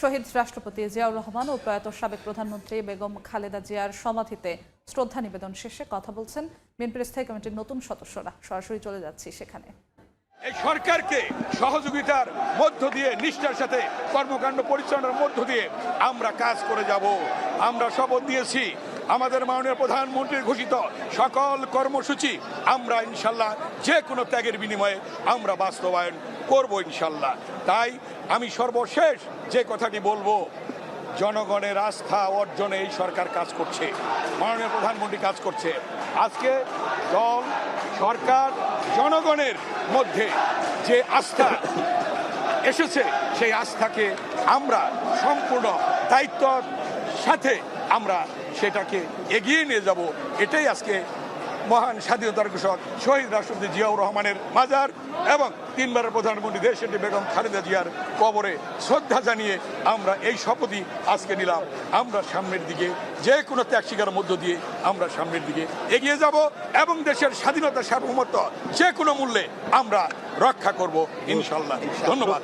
শহীদ রাষ্ট্রপতি জিয়াউর রহমান ও প্রয়াত সাবেক প্রধানমন্ত্রী বেগম খালেদা জিয়ার সমাধিতে শ্রদ্ধা নিবেদন শেষে কথা বলছেন বিএনপির স্থায়ী কমিটির নতুন সদস্যরা। সরাসরি চলে যাচ্ছি সেখানে। এই সরকারকে সহযোগিতার মধ্য দিয়ে, নিষ্ঠার সাথে কর্মকাণ্ড পরিচালনার মধ্য দিয়ে আমরা কাজ করে যাব। আমরা শপথ দিয়েছি আমাদের মাননীয় প্রধানমন্ত্রীর ঘোষিত সকল কর্মসূচি আমরা ইনশাল্লাহ যে কোনো ত্যাগের বিনিময়ে আমরা বাস্তবায়ন করব ইনশাল্লাহ। তাই আমি সর্বশেষ যে কথাটি বলবো, জনগণের আস্থা অর্জনে এই সরকার কাজ করছে, মাননীয় প্রধানমন্ত্রী কাজ করছে। আজকে দল, সরকার, জনগণের মধ্যে যে আস্থা এসেছে সেই আস্থাকে আমরা সম্পূর্ণ দায়িত্বর সাথে আমরা সেটাকে এগিয়ে নিয়ে যাব। এটাই আজকে মহান স্বাধীনতার ঘোষক শহীদ রাষ্ট্রপতি জিয়াউর রহমানের মাজার এবং তিনবারের প্রধানমন্ত্রী দেশনেত্রী বেগম খালেদা জিয়ার কবরে শ্রদ্ধা জানিয়ে আমরা এই শপথই আজকে নিলাম। আমরা সামনের দিকে যে কোনো ত্যাগ স্বীকারের মধ্য দিয়ে আমরা সামনের দিকে এগিয়ে যাব এবং দেশের স্বাধীনতা সার্বভৌমত্ব যে কোনো মূল্যে আমরা রক্ষা করব ইনশাল্লাহ। ধন্যবাদ।